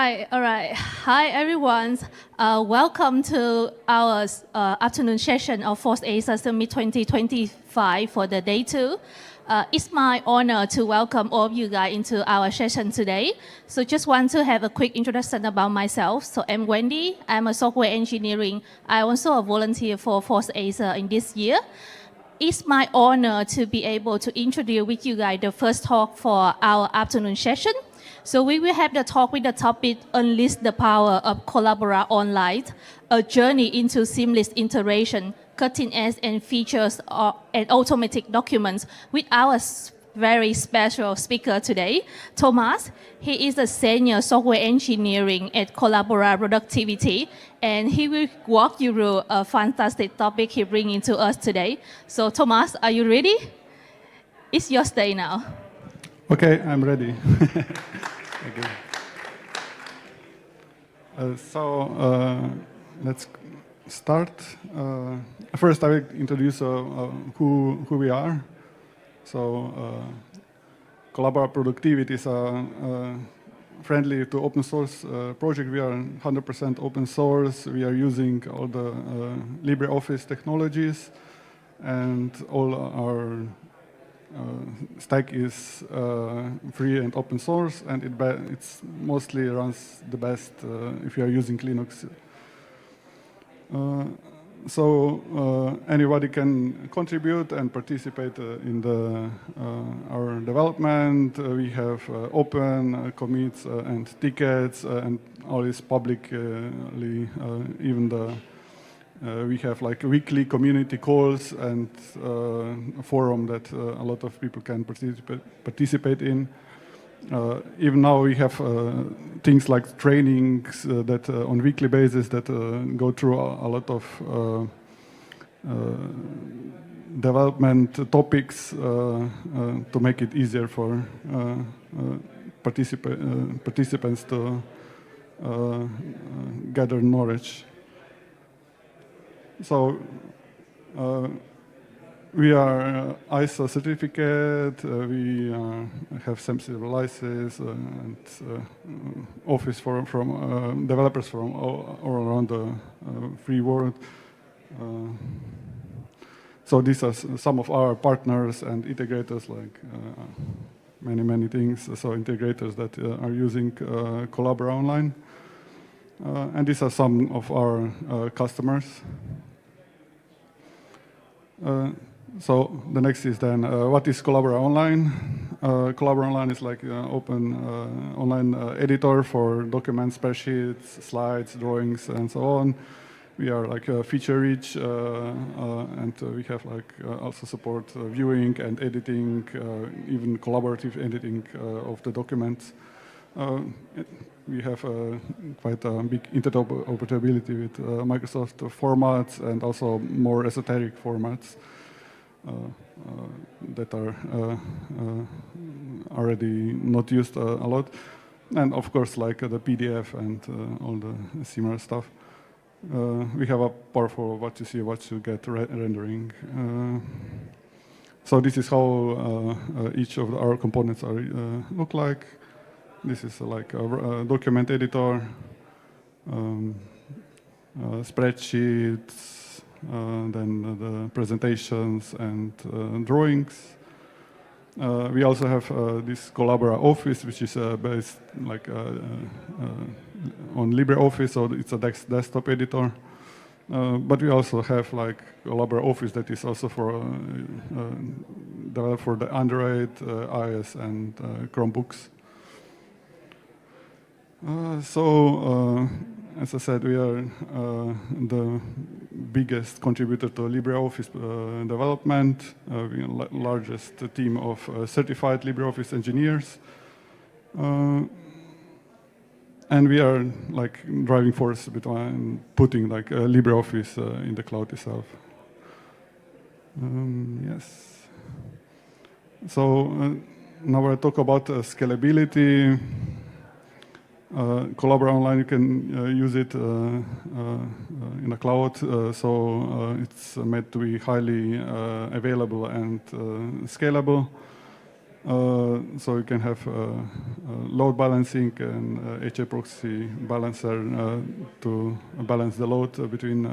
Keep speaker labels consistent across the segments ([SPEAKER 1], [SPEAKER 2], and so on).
[SPEAKER 1] all right. Hi, everyone. Welcome to our afternoon session of FOSSASIA Summit 2025 for the day 2. It's my honor to welcome all of you guys into our session today. So just want to have a quick introduction about myself. So I'm Wendy. I'm a software engineering. I'm also a volunteer for FOSSASIA in this year. It's my honor to be able to introduce with you guys the first talk for our afternoon session. So we will have the talk with the topic, Unleash the Power of Collabora Online, a journey into seamless integration, cutting-edge and features and automatic documents with our very special speaker today, Tomaz. He is a senior software engineering at Collabora Productivity, and he will walk you through a fantastic topic he brings into us today. So Tomaz, are you ready? It's your day now.
[SPEAKER 2] Okay, I'm ready. Okay. Let's start. First, I will introduce who we are. Collabora Productivity is a friendly to open source project. We are 100% open source. We are using all the LibreOffice technologies, and all our stack is free and open source, and it's mostly runs the best if you are using Linux. Anybody can contribute and participate in our development. We have open commits and tickets, and all is publicly. Even we have like weekly community calls and a forum that a lot of people can participate in. Even now we have things like trainings that on weekly basis that go through a lot of development topics to make it easier for participants to gather knowledge. We are ISO certificate, we have sensitive license and office from developers from all around the free world. So these are some of our partners and integrators, like many things. So integrators that are using Collabora Online. And these are some of our customers. So the next is then, what is Collabora Online? Collabora Online is like an open online editor for documents, spreadsheets, slides, drawings, and so on. We are like feature rich, and we have like also support viewing and editing, even collaborative editing of the documents. We have quite a big interoperability with Microsoft formats and also more esoteric formats that are already not used a lot. And of course, like the PDF and all the similar stuff. We have a powerful what you see, what you get rendering. So this is how each of our components are look like. This is like a document editor, spreadsheets, then the presentations and drawings. We also have this Collabora Office, which is based like on LibreOffice, so it's a desktop editor. But we also have like Collabora Office that is also for developed for the Android, iOS, and Chromebooks. As I said, we are the biggest contributor to LibreOffice development. We are the largest team of certified LibreOffice engineers. And we are like driving force between putting like LibreOffice in the cloud itself. Yes. So now I talk about scalability. Collabora Online, you can use it in the cloud, so it's made to be highly available and scalable. So you can have load balancing and HA proxy balancer to balance the load between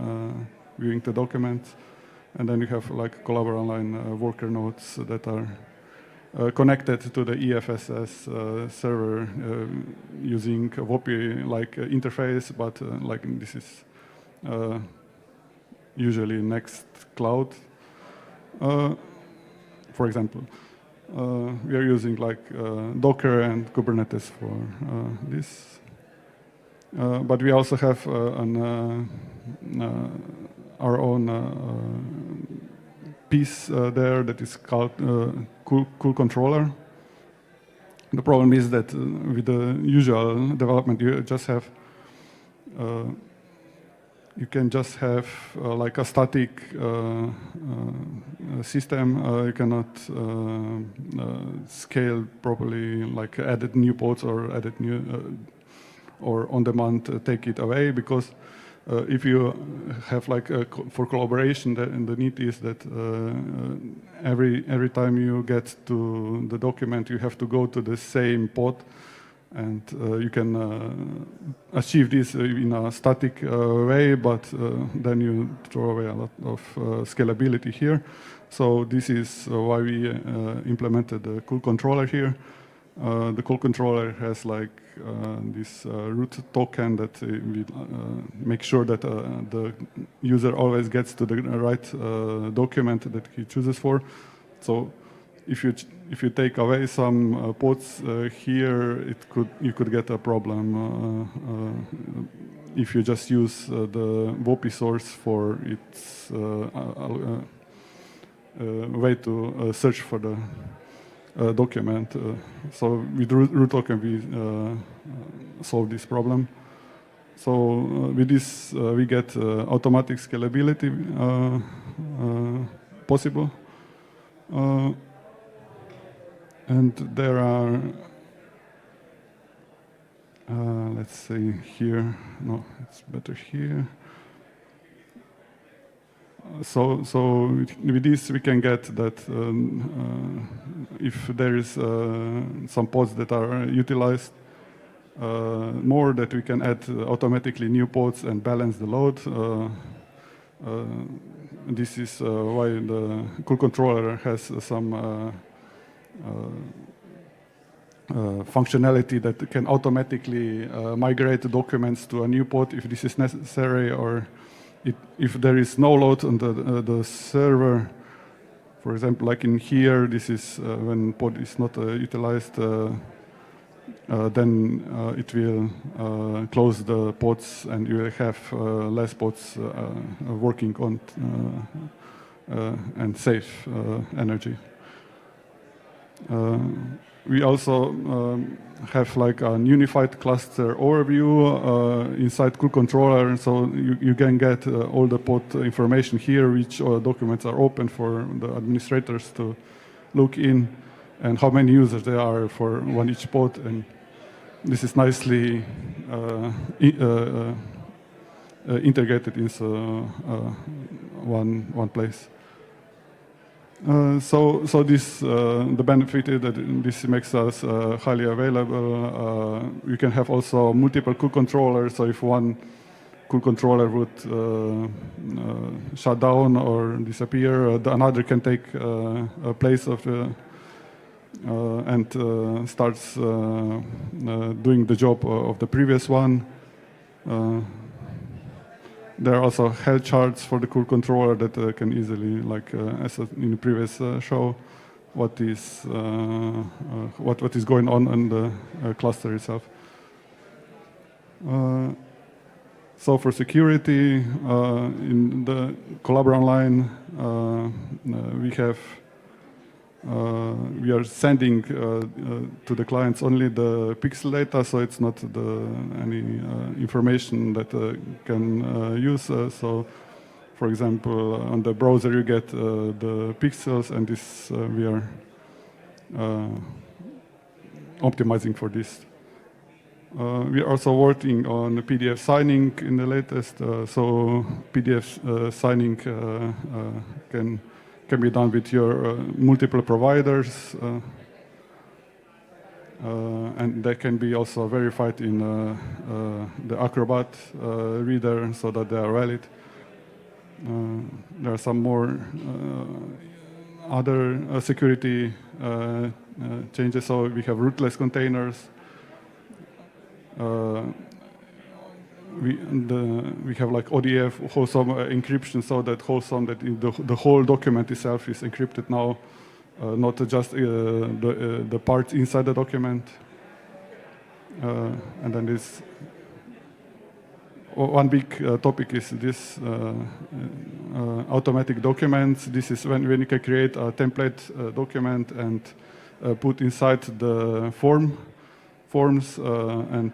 [SPEAKER 2] viewing the documents. And then you have like Collabora Online worker nodes that are connected to the EFSS server using a WOPI-like interface, but like this is usually next cloud. For example, we are using like Docker and Kubernetes for this. But we also have our own piece there that is called cool controller. The problem is that with the usual development, you just have you can just have like a static system. You cannot scale properly, like added new pods or added new or on demand take it away, because if you have like for collaboration, the need is that every time you get to the document, you have to go to the same pod, and you can achieve this in a static way, but then you throw away a lot of scalability here. So this is why we implemented the cool controller here. The cool controller has like this root token that we make sure that the user always gets to the right document that he chooses for. So if you take away some pods here, you could get a problem if you just use the WOPI source for its way to search for the document. So with root token we solve this problem. So with this we get automatic scalability possible. And there are, let's say here, no, it's better here. So with this we can get that if there is some pods that are utilized more, that we can add automatically new pods and balance the load. This is why the cool controller has some functionality that can automatically migrate the documents to a new pod if this is necessary, or if there is no load on the server. For example, like in here, this is when pod is not utilized, then it will close the pods and you will have less pods working on and save energy. We also have like a unified cluster overview inside cool controller, so you can get all the pod information here, which documents are open for the administrators to look in, and how many users there are for each pod, and this is nicely integrated into one place. So this the benefit is that this makes us highly available. You can have also multiple cool controllers. So if one cool controller would shut down or disappear, another can take a place of the and starts doing the job of the previous one. There are also health charts for the cool controller that can easily, like as in the previous show, what is going on in the cluster itself. So for security, in the Collabora Online, we are sending to the clients only the pixel data, so it's not any information that can use. So, for example, on the browser you get the pixels, and this we are optimizing for this. We are also working on PDF signing in the latest, so PDF signing can be done with your multiple providers. and they can be also verified in the Acrobat reader so that they are valid. There are some more other security changes. So we have rootless containers. We have like ODF, wholesome encryption, so that wholesome that the whole document itself is encrypted now, not just the parts inside the document. And then this one big topic is this automatic documents. This is when you can create a template document and put inside the forms, and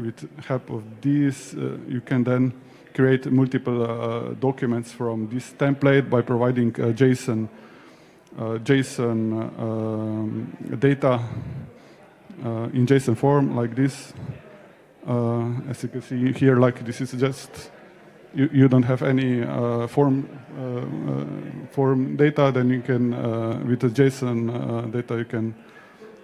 [SPEAKER 2] with help of these, you can then create multiple documents from this template by providing JSON data in JSON form like this. As you can see here, like this is just you don't have any form data. Then you can with the JSON data you can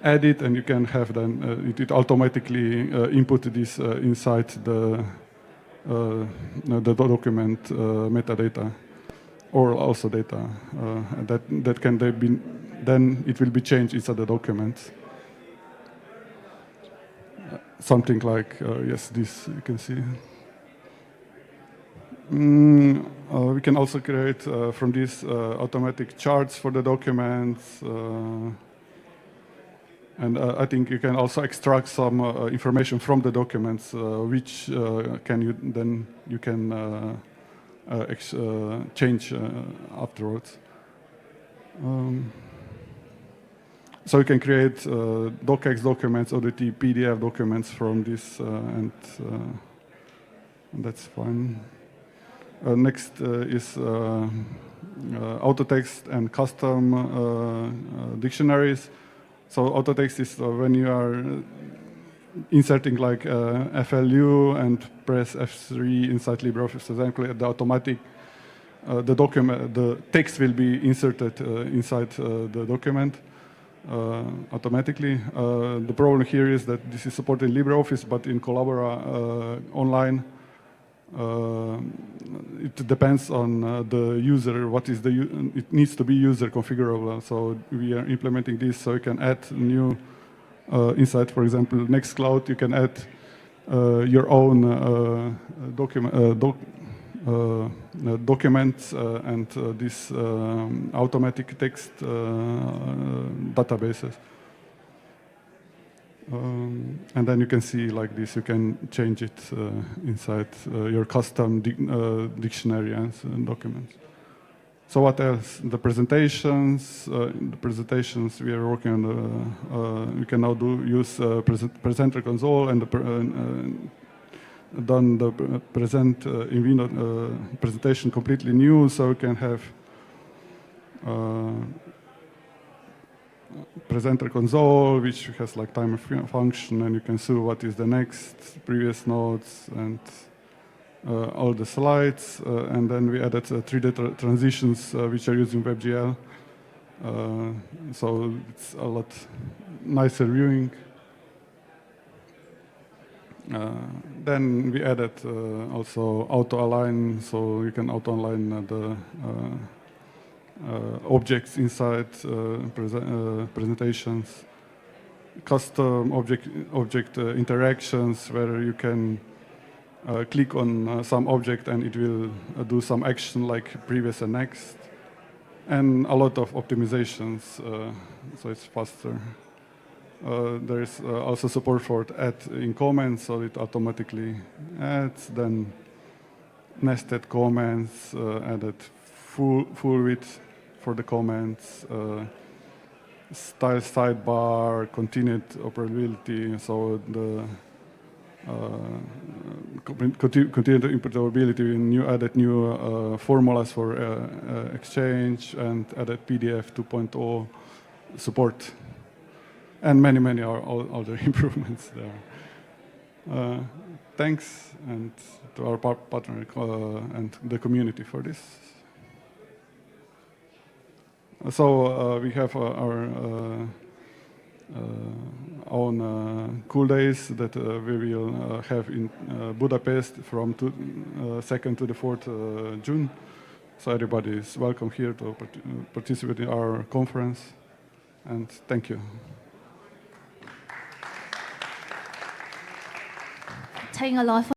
[SPEAKER 2] add it, and you can have then it automatically input this inside the document metadata or also data, and that can then it will be changed inside the document. Something like yes, this you can see. We can also create from this automatic charts for the documents. And I think you can also extract some information from the documents, which can change afterwards. So you can create docx documents, ODT, PDF documents from this, and that's fine. Next is autotext and custom dictionaries. So autotext is when you are inserting like FLU and press F3 inside LibreOffice. For example, the automatic the text will be inserted inside the document automatically. The problem here is that this is supported in LibreOffice, but in Collabora Online, it depends on the user. It needs to be user configurable. So we are implementing this so you can add new inside, for example, Nextcloud. You can add your own documents and this automatic text databases. And then you can see like this, you can change it inside your custom dictionary and documents. So what else? The presentations. We are working on. We can now use presenter console and done the present in Windows presentation completely new, so we can have presenter console, which has like timer function, and you can see what is the next, previous notes, and all the slides. And then we added 3D transitions, which are using WebGL. So it's a lot nicer viewing. Then we added also auto-align, so you can auto-align the objects inside presentations. Custom object interactions, where you can click on some object and it will do some action like previous and next. And a lot of optimizations, so it's faster. There is also support for add in comments, so it automatically adds. Then nested comments, added full width for the comments, style sidebar, continued operability, so the continued interoperability. We added new formulas for exchange and added PDF 2.0 support. And many other improvements there. Thanks and to our partner and the community for this. So we have our own cool days that we will have in Budapest from 2nd to the 4th June. So everybody is welcome here to participate in our conference. And thank you.
[SPEAKER 1] Thanks a lot for